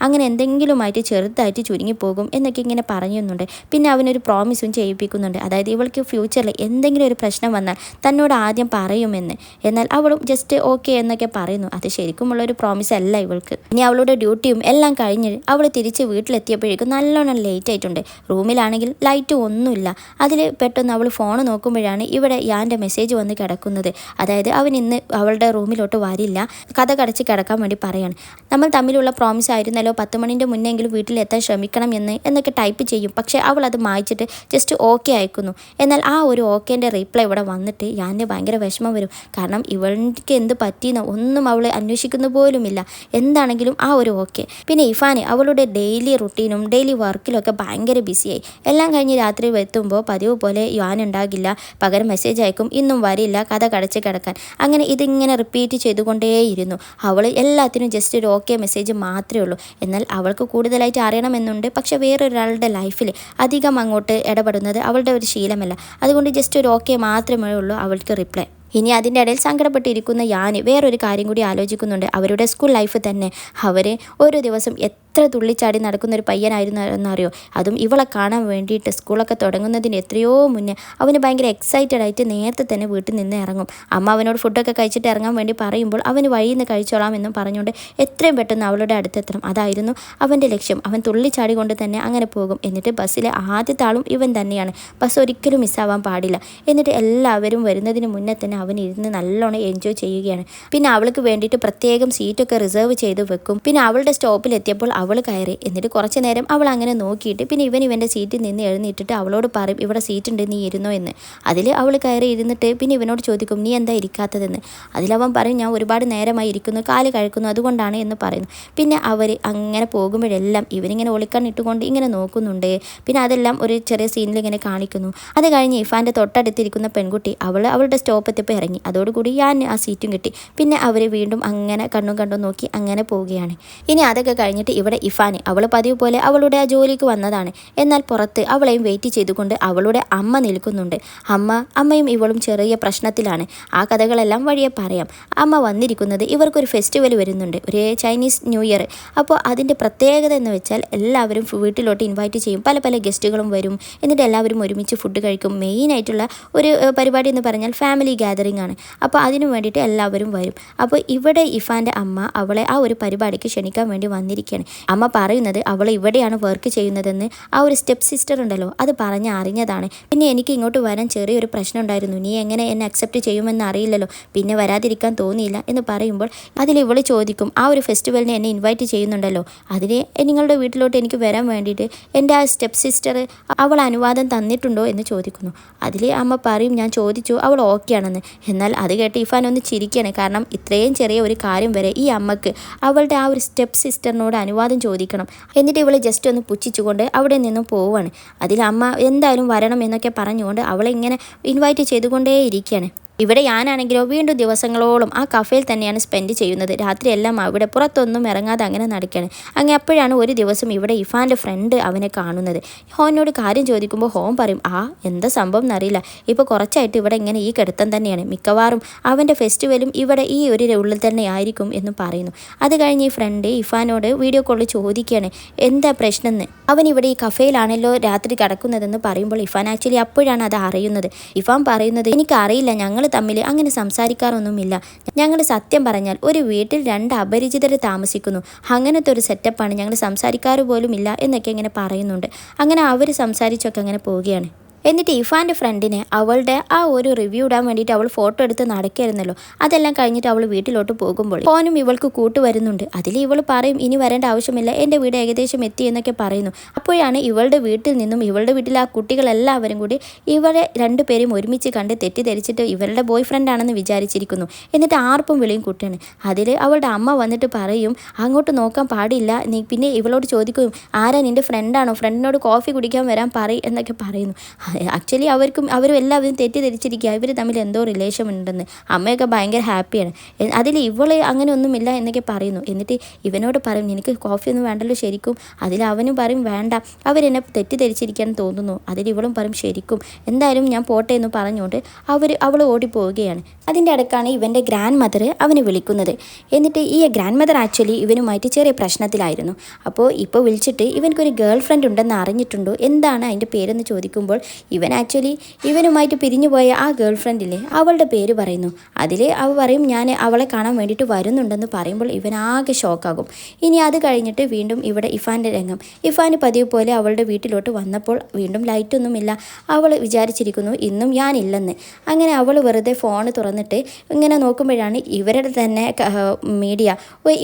അങ്ങനെ എന്തെങ്കിലുമായിട്ട് ചെറുതായിട്ട് ചുരുങ്ങിപ്പോകും എന്നൊക്കെ ഇങ്ങനെ പറയുന്നുണ്ട്. പിന്നെ അവനൊരു പ്രോമിസും ചെയ്യിപ്പിക്കുന്നുണ്ട്, അതായത് ഇവൾക്ക് ഫ്യൂച്ചറിൽ എന്തെങ്കിലും ഒരു പ്രശ്നം വന്നാൽ തന്നോട് ആദ്യം പറയുമെന്ന്. എന്നാൽ അവളും ജസ്റ്റ് ഓക്കെ എന്നൊക്കെ പറയുന്നു. അത് ശരിക്കുമുള്ളൊരു പ്രോമിസ് അല്ല ഇവൾക്ക്. ഇനി അവളുടെ ഡ്യൂട്ടിയും എല്ലാം കഴിഞ്ഞ് അവൾ തിരിച്ച് വീട്ടിലെത്തിയപ്പോഴേക്കും നല്ലോണം ലേറ്റ് ആയിട്ടുണ്ട്. റൂമിലാണെങ്കിൽ ലൈറ്റ് ഒന്നുമില്ല. അതിൽ പെട്ടെന്ന് അവൾ ഫോൺ നോക്കുമ്പോഴാണ് ഇവിടെ യാൻ്റെ മെസ്സേജ് വന്ന് കിടക്കുന്നത്. അതായത് അവൻ ഇന്ന് അവളുടെ റൂമിലോട്ട് വരില്ല, കഥ കടച്ച് കിടക്കാൻ വേണ്ടി പറയാണ്. നമ്മൾ തമ്മിലുള്ള പ്രോമിസ് ആയിരുന്നല്ലോ 10 മണിൻ്റെ മുന്നെങ്കിലും വീട്ടിലെത്താൻ ശ്രമിക്കണം എന്നൊക്കെ ടൈപ്പ് ചെയ്യും. പക്ഷേ അവൾ അത് മായ്ച്ചിട്ട് ജസ്റ്റ് ഓക്കെ അയക്കുന്നു. എന്നാൽ ആ ഒരു ഓക്കേൻ്റെ റീപ്ലൈ ഇവിടെ വന്നിട്ട് യാൻ്റെ ഭയങ്കര വിഷമം വരും. കാരണം ഇവൾക്ക് എന്ത് പറ്റിയെന്നോ ഒന്നും അവൾ അന്വേഷിക്കുന്ന പോലുമില്ല. എന്താണെങ്കിലും ആ ഒരു ഓക്കെ. പിന്നെ ഇഫാന് അവളുടെ ഡെയിലി റുട്ടീനും ഡെയിലി വർക്കിലൊക്കെ ഭയങ്കര ബിസിയായി. എല്ലാം കഴിഞ്ഞ് രാത്രി എത്തുമ്പോൾ പതിവ് പോലെ യാൻ ഉണ്ടാകില്ല, പകരം മെസ്സേജ് അയക്കും, ഇന്നും വരില്ല, കഥ കടച്ച് കിടക്കാൻ. അങ്ങനെ ഇതിങ്ങനെ റിപ്പീറ്റ് ചെയ്തുകൊണ്ടേയിരുന്നു. അവൾ എല്ലാത്തിനും ജസ്റ്റ് ഒരു ഓക്കെ മെസ്സേജ് മാത്രമേ ഉള്ളൂ. എന്നാൽ അവൾക്ക് കൂടുതലായിട്ട് അറിയണമെന്നുണ്ട്. പക്ഷെ വേറൊരാളുടെ ലൈഫിൽ അധികം അങ്ങോട്ട് ഇടപെടുന്നത് അവളുടെ ഒരു ശീലമല്ല. അതുകൊണ്ട് ജസ്റ്റ് ഒരു ഓക്കെ മാത്രമേ ഉള്ളൂ അവൾക്ക് റിപ്ലൈ. ഇനി അതിൻ്റെ ഇടയിൽ സങ്കടപ്പെട്ടിരിക്കുന്ന യാന് വേറൊരു കാര്യം കൂടി ആലോചിക്കുന്നുണ്ട്. അവരുടെ സ്കൂൾ ലൈഫ് തന്നെ. അവർ ഒരു ദിവസം എത്ര തുള്ളിച്ചാടി നടക്കുന്നൊരു പയ്യനായിരുന്നു എന്നറിയോ. അതും ഇവളെ കാണാൻ വേണ്ടിയിട്ട് സ്കൂളൊക്കെ തുടങ്ങുന്നതിന് എത്രയോ മുന്നേ അവന് ഭയങ്കര എക്സൈറ്റഡ് ആയിട്ട് നേരത്തെ തന്നെ വീട്ടിൽ നിന്ന് ഇറങ്ങും. അമ്മ അവനോട് ഫുഡൊക്കെ കഴിച്ചിട്ട് ഇറങ്ങാൻ വേണ്ടി പറയുമ്പോൾ അവന് വഴിയിൽ നിന്ന് കഴിച്ചോളാം എന്നും പറഞ്ഞുകൊണ്ട് എത്രയും പെട്ടെന്ന് അവളുടെ അടുത്തെത്തണം, അതായിരുന്നു അവൻ്റെ ലക്ഷ്യം. അവൻ തുള്ളിച്ചാടി കൊണ്ട് തന്നെ അങ്ങനെ പോകും. എന്നിട്ട് ബസ്സിലെ ആദ്യത്തെ ആളും ഇവൻ തന്നെയാണ്. ബസ് ഒരിക്കലും മിസ്സാവാൻ പാടില്ല. എന്നിട്ട് എല്ലാവരും വരുന്നതിന് മുന്നേ തന്നെ അവൻ ഇരുന്ന് നല്ലോണം എൻജോയ് ചെയ്യുകയാണ്. പിന്നെ അവൾക്ക് വേണ്ടിയിട്ട് പ്രത്യേകം സീറ്റൊക്കെ റിസർവ് ചെയ്ത് വെക്കും. പിന്നെ അവളുടെ സ്റ്റോപ്പിൽ എത്തിയപ്പോൾ അവൾ കയറി. എന്നിട്ട് കുറച്ച് നേരം അവൾ അങ്ങനെ നോക്കിയിട്ട് പിന്നെ ഇവൻ്റെ സീറ്റിൽ നിന്ന് എഴുന്നേറ്റിട്ട് അവളോട് പറയും ഇവിടെ സീറ്റ് ഉണ്ട്, നീ ഇരുന്നോ എന്ന്. അതിൽ അവൾ കയറി ഇരുന്നിട്ട് പിന്നെ ഇവനോട് ചോദിക്കും നീ എന്താ ഇരിക്കാത്തതെന്ന്. അതിലവൻ പറയും ഞാൻ ഒരുപാട് നേരമായി ഇരിക്കുന്നു, കാല് കഴിക്കുന്നു, അതുകൊണ്ടാണ് എന്ന് പറയുന്നു. പിന്നെ അവർ അങ്ങനെ പോകുമ്പോഴെല്ലാം ഇവനിങ്ങനെ ഒളിക്കണ്ണിട്ടുകൊണ്ട് ഇങ്ങനെ നോക്കുന്നുണ്ട്. പിന്നെ അതെല്ലാം ഒരു ചെറിയ സീനിൽ ഇങ്ങനെ കാണിക്കുന്നു. അത് കഴിഞ്ഞ് ഇഫാൻ്റെ തൊട്ടടുത്തിരിക്കുന്ന പെൺകുട്ടി അവളുടെ സ്റ്റോപ്പെത്തിയപ്പോൾ ഇറങ്ങി. അതോടുകൂടി ഞാൻ ആ സീറ്റും കിട്ടി. പിന്നെ അവർ വീണ്ടും അങ്ങനെ കണ്ണും നോക്കി അങ്ങനെ പോവുകയാണ്. ഇനി അതൊക്കെ കഴിഞ്ഞിട്ട് ഇവിടെ ഇഫാന് അവൾ പതിവ് പോലെ അവളുടെ ആ ജോലിക്ക് വന്നതാണ്. എന്നാൽ പുറത്ത് അവളെയും വെയിറ്റ് ചെയ്തുകൊണ്ട് അവളുടെ അമ്മ നിൽക്കുന്നുണ്ട്. അമ്മയും ഇവളും ചെറിയ പ്രശ്നത്തിലാണ്. ആ കഥകളെല്ലാം വഴിയെ പറയാം. അമ്മ വന്നിരിക്കുന്നത് ഇവർക്കൊരു ഫെസ്റ്റിവൽ വരുന്നുണ്ട്, ഒരു ചൈനീസ് ന്യൂ ഇയർ. അപ്പോൾ അതിൻ്റെ പ്രത്യേകത എന്ന് വെച്ചാൽ എല്ലാവരും വീട്ടിലോട്ട് ഇൻവൈറ്റ് ചെയ്യും, പല പല ഗസ്റ്റുകളും വരും. എന്നിട്ട് എല്ലാവരും ഒരുമിച്ച് ഫുഡ് കഴിക്കും. മെയിനായിട്ടുള്ള ഒരു പരിപാടി എന്ന് പറഞ്ഞാൽ ഫാമിലി ഗാദറിംഗ് ആണ്. അപ്പോൾ അതിനു വേണ്ടിയിട്ട് എല്ലാവരും വരും. അപ്പോൾ ഇവിടെ ഇഫാൻ്റെ അമ്മ അവളെ ആ ഒരു പരിപാടിക്ക് ക്ഷണിക്കാൻ വേണ്ടി വന്നിരിക്കുകയാണ്. അമ്മ പറയുന്നത് അവൾ ഇവിടെയാണ് വർക്ക് ചെയ്യുന്നതെന്ന് ആ ഒരു സ്റ്റെപ്പ് സിസ്റ്റർ ഉണ്ടല്ലോ അത് പറഞ്ഞ് അറിഞ്ഞതാണ്. പിന്നെ എനിക്ക് ഇങ്ങോട്ട് വരാൻ ചെറിയൊരു പ്രശ്നം ഉണ്ടായിരുന്നു, നീ എങ്ങനെ എന്നെ അക്സെപ്റ്റ് ചെയ്യുമെന്ന് അറിയില്ലല്ലോ, പിന്നെ വരാതിരിക്കാൻ തോന്നിയില്ല എന്ന് പറയുമ്പോൾ അതിൽ ഇവൾ ചോദിക്കും ആ ഒരു ഫെസ്റ്റിവലിന് എന്നെ ഇൻവൈറ്റ് ചെയ്യുന്നുണ്ടല്ലോ, അതിന് നിങ്ങളുടെ വീട്ടിലോട്ട് എനിക്ക് വരാൻ വേണ്ടിയിട്ട് എൻ്റെ ആ സ്റ്റെപ്പ് സിസ്റ്റർ അവൾ അനുവാദം തന്നിട്ടുണ്ടോ എന്ന് ചോദിക്കുന്നു. അതിൽ അമ്മ പറയും ഞാൻ ചോദിച്ചു, അവൾ ഓക്കെ ആണെന്ന്. എന്നാൽ അത് കേട്ട് ഇഫാൻ ഒന്ന് ചിരിക്കുകയാണ്. കാരണം ഇത്രയും ചെറിയ ഒരു കാര്യം വരെ ഈ അമ്മക്ക് അവളുടെ ആ ഒരു സ്റ്റെപ്പ് സിസ്റ്ററിനോട് അനുവാദം ചോദിക്കണം. എന്നിട്ട് ഇവൾ ജസ്റ്റ് ഒന്ന് പുച്ഛിച്ചുകൊണ്ട് അവിടെ നിന്നും പോവുകയാണ്. അതിൽ അമ്മ എന്തായാലും വരണം എന്നൊക്കെ പറഞ്ഞുകൊണ്ട് അവളെ ഇങ്ങനെ ഇൻവൈറ്റ് ചെയ്തുകൊണ്ടേയിരിക്കുകയാണ്. ഇവിടെ ഞാനാണെങ്കിലോ വീണ്ടും ദിവസങ്ങളോളം ആ കഫേയിൽ തന്നെയാണ് സ്പെൻഡ് ചെയ്യുന്നത്. രാത്രിയെല്ലാം അവിടെ പുറത്തൊന്നും ഇറങ്ങാതെ അങ്ങനെ നടക്കുകയാണ്. അങ്ങനെ അപ്പോഴാണ് ഒരു ദിവസം ഇവിടെ ഇഫാൻ്റെ ഫ്രണ്ട് അവനെ കാണുന്നത്. ഹോനോട് കാര്യം ചോദിക്കുമ്പോൾ ഹോൻ പറയും എന്താ സംഭവം എന്നറിയില്ല, ഇപ്പോൾ കുറച്ചായിട്ട് ഇവിടെ ഇങ്ങനെ ഈ കിടത്തം തന്നെയാണ്, മിക്കവാറും അവൻ്റെ ഫെസ്റ്റിവലും ഇവിടെ ഈ ഒരു ഉള്ളിൽ തന്നെ ആയിരിക്കും എന്നും പറയുന്നു. അത് കഴിഞ്ഞ് ഈ ഫ്രണ്ട് ഇഫാനോട് വീഡിയോ കോളിൽ ചോദിക്കുകയാണ് എന്താ പ്രശ്നം എന്ന്. അവൻ ഇവിടെ ഈ കഫേയിലാണല്ലോ രാത്രി കിടക്കുന്നതെന്ന് പറയുമ്പോൾ ഇഫാൻ ആക്ച്വലി അപ്പോഴാണ് അത് അറിയുന്നത്. ഇഫാൻ പറയുന്നത് എനിക്കറിയില്ല, ഞങ്ങൾ തമ്മിൽ അങ്ങനെ സംസാരിക്കാറൊന്നുമില്ല. ഞങ്ങൾ സത്യം പറഞ്ഞാൽ ഒരു വീട്ടിൽ 2 അപരിചിതർ താമസിക്കുന്നു, അങ്ങനത്തെ ഒരു സെറ്റപ്പാണ്, ഞങ്ങൾ സംസാരിക്കാറ് പോലും ഇല്ല എന്നൊക്കെ ഇങ്ങനെ പറയുന്നുണ്ട്. അങ്ങനെ അവർ സംസാരിച്ചൊക്കെ അങ്ങനെ പോവുകയാണ്. എന്നിട്ട് ഇഫാൻ്റെ ഫ്രണ്ടിനെ അവളുടെ ആ ഒരു റിവ്യൂ ഇടാൻ വേണ്ടിയിട്ട് അവൾ ഫോട്ടോ എടുത്ത് നടക്കായിരുന്നല്ലോ. അതെല്ലാം കഴിഞ്ഞിട്ട് അവൾ വീട്ടിലോട്ട് പോകുമ്പോൾ ഫോനും ഇവൾക്ക് കൂട്ടുവരുന്നുണ്ട്. അതിൽ ഇവൾ പറയും ഇനി വരേണ്ട ആവശ്യമില്ല, എൻ്റെ വീട് ഏകദേശം എത്തി എന്നൊക്കെ പറയുന്നു. അപ്പോഴാണ് ഇവളുടെ വീട്ടിൽ നിന്നും ഇവളുടെ വീട്ടിലെ ആ കുട്ടികളെല്ലാവരും കൂടി ഇവരെ 2 പേരും ഒരുമിച്ച് കണ്ട് തെറ്റിദ്ധരിച്ചിട്ട് ഇവരുടെ ബോയ് ഫ്രണ്ടാണെന്ന് വിചാരിച്ചിരിക്കുന്നു. എന്നിട്ട് ആർപ്പും വിളിയും കൂട്ടാണ്. അതിൽ അവളുടെ അമ്മ വന്നിട്ട് പറയും അങ്ങോട്ട് നോക്കാൻ പാടില്ല, നീ പിന്നെ ഇവളോട് ചോദിക്കും ആരാ നിൻ്റെ ഫ്രണ്ടാണോ, ഫ്രണ്ടിനോട് കോഫി കുടിക്കാൻ വരാൻ പറയും എന്നൊക്കെ പറയുന്നു. ആക്ച്വലി അവരും എല്ലാവരും തെറ്റിദ്ധരിച്ചിരിക്കുക, ഇവർ തമ്മിൽ എന്തോ റിലേഷൻ ഉണ്ടെന്ന്. അമ്മയൊക്കെ ഭയങ്കര ഹാപ്പിയാണ്. അതിൽ ഇവൾ അങ്ങനെ ഒന്നുമില്ല എന്നൊക്കെ പറയുന്നു. എന്നിട്ട് ഇവനോട് പറയും നിനക്ക് കോഫിയൊന്നും വേണ്ടല്ലോ ശരിക്കും. അതിൽ അവനും പറയും വേണ്ട, അവരെന്നെ തെറ്റിദ്ധരിച്ചിരിക്കാൻ തോന്നുന്നു. അതിൽ ഇവളും പറയും ശരിക്കും, എന്തായാലും ഞാൻ പോട്ടെ എന്ന് പറഞ്ഞുകൊണ്ട് അവൾ ഓടിപ്പോവുകയാണ്. അതിൻ്റെ ഇടയ്ക്കാണ് ഇവൻ്റെ ഗ്രാൻഡ് മദർ അവനെ വിളിക്കുന്നത്. എന്നിട്ട് ഈ ഗ്രാൻഡ് മദർ ആക്ച്വലി ഇവനുമായിട്ട് ചെറിയ പ്രശ്നത്തിലായിരുന്നു. അപ്പോൾ ഇപ്പോൾ വിളിച്ചിട്ട് ഇവനക്കൊരു ഗേൾ ഫ്രണ്ട് ഉണ്ടെന്ന് അറിഞ്ഞിട്ടുണ്ടോ, എന്താണ് അതിൻ്റെ പേരെന്ന് ചോദിക്കുമ്പോൾ ഇവൻ ആക്ച്വലി ഇവനുമായിട്ട് പിരിഞ്ഞു പോയ ആ ഗേൾ ഫ്രണ്ടില്ലേ അവളുടെ പേര് പറയുന്നു. അതിൽ അവൾ പറയും ഞാൻ അവളെ കാണാൻ വേണ്ടിയിട്ട് വരുന്നുണ്ടെന്ന് പറയുമ്പോൾ ഇവൻ ആകെ ഷോക്കാകും. ഇനി അത് കഴിഞ്ഞിട്ട് വീണ്ടും ഇവിടെ ഇഫാൻ്റെ രംഗം. ഇഫാന് പതിവ് പോലെ അവളുടെ വീട്ടിലോട്ട് വന്നപ്പോൾ വീണ്ടും ലൈറ്റൊന്നുമില്ല. അവൾ വിചാരിച്ചിരിക്കുന്നു ഇന്നും ഞാനില്ലെന്ന്. അങ്ങനെ അവൾ വെറുതെ ഫോൺ തുറന്നിട്ട് ഇങ്ങനെ നോക്കുമ്പോഴാണ് ഇവരുടെ തന്നെ മീഡിയ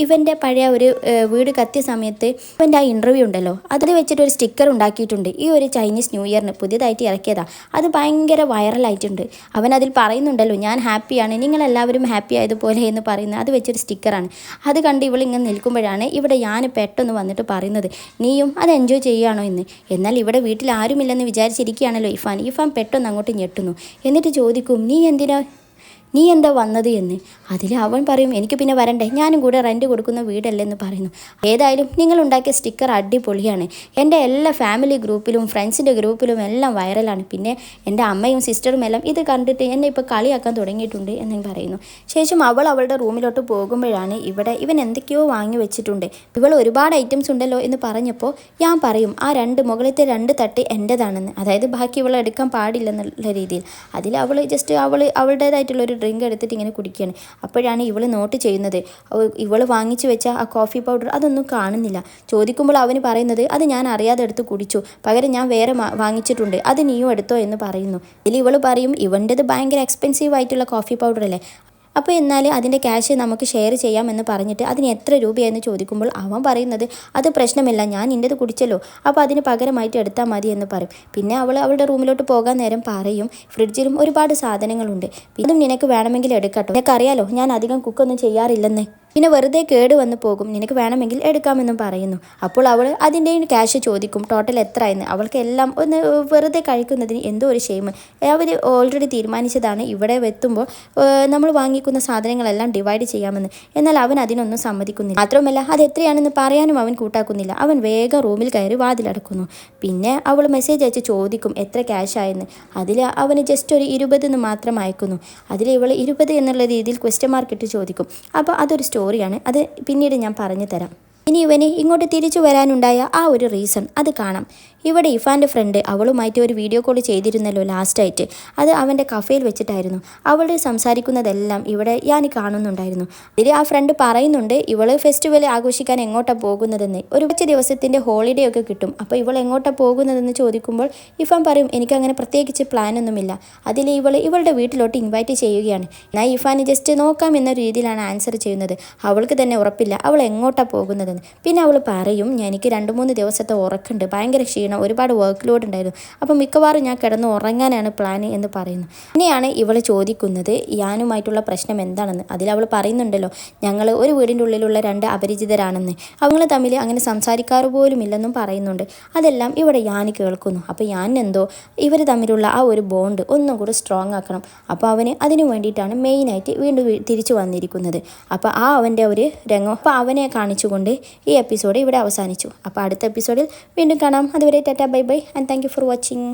ഇവൻ്റെ പഴയ ഒരു വീട് കത്തിയ സമയത്ത് ഇവൻ്റെ ആ ഇൻ്റർവ്യൂ ഉണ്ടല്ലോ അതിൽ വെച്ചിട്ട് ഒരു സ്റ്റിക്കർ ഉണ്ടാക്കിയിട്ടുണ്ട്. ഈ ഒരു ചൈനീസ് ന്യൂ ഇയറിന് പുതിയതായിട്ട് ഇറക്കിയതാണ്. അത് ഭയങ്കര വൈറലായിട്ടുണ്ട്. അവൻ അതിൽ പറയുന്നുണ്ടല്ലോ ഞാൻ ഹാപ്പിയാണ്, നിങ്ങളെല്ലാവരും ഹാപ്പി ആയതുപോലെ എന്ന് പറയുന്നത്. അത് വെച്ചൊരു സ്റ്റിക്കറാണ്. അത് കണ്ട് ഇവളിങ്ങനെ നിൽക്കുമ്പോഴാണ് ഇവിടെ ഞാൻ പെട്ടെന്ന് വന്നിട്ട് പറയുന്നത് നീയും അത് എൻജോയ് ചെയ്യുകയാണോ എന്ന്. എന്നാൽ ഇവിടെ വീട്ടിൽ ആരുമില്ലെന്ന് വിചാരിച്ചിരിക്കുകയാണല്ലോ ഇഫാൻ പെട്ടെന്ന് അങ്ങോട്ട് ഞെട്ടുന്നു. എന്നിട്ട് ചോദിക്കും നീ എന്താ വന്നത് എന്ന്. അതിൽ അവൻ പറയും എനിക്ക് പിന്നെ വരണ്ടേ, ഞാനും കൂടെ റെൻറ്റ് കൊടുക്കുന്ന വീടല്ലെന്ന് പറയുന്നു. ഏതായാലും നിങ്ങളുണ്ടാക്കിയ സ്റ്റിക്കർ അടിപൊളിയാണ്, എൻ്റെ എല്ലാ ഫാമിലി ഗ്രൂപ്പിലും ഫ്രണ്ട്സിൻ്റെ ഗ്രൂപ്പിലും എല്ലാം വൈറലാണ്. പിന്നെ എൻ്റെ അമ്മയും സിസ്റ്ററും എല്ലാം ഇത് കണ്ടിട്ട് എന്നെ ഇപ്പോൾ കളിയാക്കാൻ തുടങ്ങിയിട്ടുണ്ട് എന്ന് പറയുന്നു. ശേഷം അവളുടെ റൂമിലോട്ട് പോകുമ്പോഴാണ് ഇവൻ എന്തൊക്കെയോ വാങ്ങി വെച്ചിട്ടുണ്ട്. ഇവൾ ഒരുപാട് ഐറ്റംസ് ഉണ്ടല്ലോ എന്ന് പറഞ്ഞപ്പോൾ ഞാൻ പറയും ആ മുകളിലത്തെ 2 തട്ട് എൻ്റെതാണെന്ന്, അതായത് ബാക്കി ഇവൾ എടുക്കാൻ പാടില്ലെന്നുള്ള രീതിയിൽ. അതിൽ അവൾ ജസ്റ്റ് അവളുടേതായിട്ടുള്ളൊരു ഡ്രിങ്ക് എടുത്തിട്ട് ഇങ്ങനെ കുടിക്കുകയാണ്. അപ്പോഴാണ് ഇവൾ നോട്ട് ചെയ്യുന്നത് ഇവൾ വാങ്ങിച്ചു വെച്ച ആ കോഫി പൗഡർ അതൊന്നും കാണുന്നില്ല. ചോദിക്കുമ്പോൾ അവന് പറയുന്നത് അത് ഞാൻ അറിയാതെ എടുത്ത് കുടിച്ചു, പകരം ഞാൻ വേറെ വാങ്ങിച്ചിട്ടുണ്ട്, അത് നീയും എടുത്തോ എന്ന് പറയുന്നു. ഇതിൽ ഇവൾ പറയും ഇവൻ്റെത് ഭയങ്കര എക്സ്പെൻസീവ് ആയിട്ടുള്ള കോഫി പൗഡർ അല്ലേ, അപ്പോൾ എന്നാൽ അതിൻ്റെ ക്യാഷ് നമുക്ക് ഷെയർ ചെയ്യാമെന്ന് പറഞ്ഞിട്ട് അതിന് എത്ര രൂപയെന്ന് ചോദിക്കുമ്പോൾ അവൻ പറയുന്നത് അത് പ്രശ്നമില്ല, ഞാൻ നിൻ്റെത് കുടിച്ചല്ലോ, അപ്പോൾ അതിന് പകരമായിട്ട് എടുത്താൽ മതി എന്ന് പറയും. പിന്നെ അവൾ അവളുടെ റൂമിലോട്ട് പോകാൻ നേരം പറയും ഫ്രിഡ്ജിലും ഒരുപാട് സാധനങ്ങളുണ്ട്, ഇതും നിനക്ക് വേണമെങ്കിൽ എടുക്കട്ടോ, നിനക്കറിയാലോ ഞാൻ അധികം കുക്കൊന്നും ചെയ്യാറില്ലെന്ന്, പിന്നെ വെറുതെ കേട് വന്ന് പോകും, നിനക്ക് വേണമെങ്കിൽ എടുക്കാമെന്നും പറയുന്നു. അപ്പോൾ അവൾ അതിൻ്റെയും ക്യാഷ് ചോദിക്കും ടോട്ടൽ എത്ര എന്ന്. അവൾക്ക് എല്ലാം ഒന്ന് വെറുതെ കഴിക്കുന്നതിന് എന്തോ ഒരു ഷെയിം. അവർ ഓൾറെഡി തീരുമാനിച്ചതാണ് ഇവിടെ എത്തുമ്പോൾ നമ്മൾ വാങ്ങിക്കുന്ന സാധനങ്ങളെല്ലാം ഡിവൈഡ് ചെയ്യാമെന്ന്. എന്നാൽ അവൻ അതിനൊന്നും സമ്മതിക്കുന്നില്ല. മാത്രമല്ല അത് എത്രയാണെന്ന് പറയാനും അവൻ കൂട്ടാക്കുന്നില്ല. അവൻ വേഗം റൂമിൽ കയറി വാതിലടക്കുന്നു. പിന്നെ അവൾ മെസ്സേജ് അയച്ച് ചോദിക്കും എത്ര ക്യാഷ് ആയെന്ന്. അതിൽ അവന് ജസ്റ്റ് ഒരു 20 എന്ന് മാത്രം അയക്കുന്നു. അതിൽ ഇവൾ 20 എന്നുള്ള രീതിയിൽ ക്വസ്റ്റ്യൻ മാർക്ക് ഇട്ട് ചോദിക്കും. അപ്പോൾ അതൊരു സ്റ്റോറിയാണ്, അത് പിന്നീട് ഞാൻ പറഞ്ഞു തരാം. ഇനി ഇവന് ഇങ്ങോട്ട് തിരിച്ചു വരാനുണ്ടായ ആ ഒരു റീസൺ അത് കാണാം. ഇവിടെ ഇഫാൻ്റെ ഫ്രണ്ട് അവളുമായിട്ട് ഒരു വീഡിയോ കോൾ ചെയ്തിരുന്നല്ലോ ലാസ്റ്റായിട്ട്, അത് അവൻ്റെ കഫേയിൽ വെച്ചിട്ടായിരുന്നു. അവൾ സംസാരിക്കുന്നതെല്ലാം ഇവിടെ ഞാൻ കാണുന്നുണ്ടായിരുന്നു. ഇതിൽ ആ ഫ്രണ്ട് പറയുന്നുണ്ട് ഇവൾ ഫെസ്റ്റിവൽ ആഘോഷിക്കാൻ എങ്ങോട്ടാണ് പോകുന്നതെന്ന്, ഒരു കുറച്ച് ദിവസത്തിൻ്റെ ഹോളിഡേ ഒക്കെ കിട്ടും, അപ്പോൾ ഇവൾ എങ്ങോട്ടാണ് പോകുന്നതെന്ന് ചോദിക്കുമ്പോൾ ഇഫാൻ പറയും എനിക്കങ്ങനെ പ്രത്യേകിച്ച് പ്ലാനൊന്നുമില്ല. അതിൽ ഇവളുടെ വീട്ടിലോട്ട് ഇൻവൈറ്റ് ചെയ്യുകയാണ്. ഞാൻ ഇഫാന് ജസ്റ്റ് നോക്കാം എന്ന രീതിയിലാണ് ആൻസർ ചെയ്യുന്നത്. അവൾക്ക് തന്നെ ഉറപ്പില്ല അവൾ എങ്ങോട്ടാണ് പോകുന്നത്. പിന്നെ അവൾ പറയും എനിക്ക് 2-3 ദിവസത്തെ ഉറക്കുണ്ട്, ഭയങ്കര ക്ഷീണം, ഒരുപാട് വർക്ക് ലോഡ് ഉണ്ടായിരുന്നു, അപ്പം മിക്കവാറും ഞാൻ കിടന്ന് ഉറങ്ങാനാണ് പ്ലാൻ എന്ന് പറയുന്നു. പിന്നെയാണ് ഇവൾ ചോദിക്കുന്നത് യാനുമായിട്ടുള്ള പ്രശ്നം എന്താണെന്ന്. അതിൽ അവൾ പറയുന്നുണ്ടല്ലോ ഞങ്ങൾ ഒരു വീടിൻ്റെ ഉള്ളിലുള്ള 2 അപരിചിതരാണെന്ന്, അവങ്ങൾ തമ്മിൽ അങ്ങനെ സംസാരിക്കാറ് പോലും ഇല്ലെന്നും പറയുന്നുണ്ട്. അതെല്ലാം ഇവിടെ യാന് കേൾക്കുന്നു. അപ്പോൾ യാനെന്തോ ഇവർ തമ്മിലുള്ള ആ ഒരു ബോണ്ട് ഒന്നും കൂടി സ്ട്രോങ് ആക്കണം. അപ്പോൾ അവന് അതിനു വേണ്ടിയിട്ടാണ് മെയിനായിട്ട് വീണ്ടും തിരിച്ചു വന്നിരിക്കുന്നത്. അപ്പോൾ ആ അവൻ്റെ ഒരു രംഗം അപ്പോൾ അവനെ കാണിച്ചുകൊണ്ട് ഈ എപ്പിസോഡ് ഇവിടെ അവസാനിച്ചു. അപ്പോൾ അടുത്ത എപ്പിസോഡിൽ വീണ്ടും കാണാം. അതുവരെ tata bye bye and thank you for watching.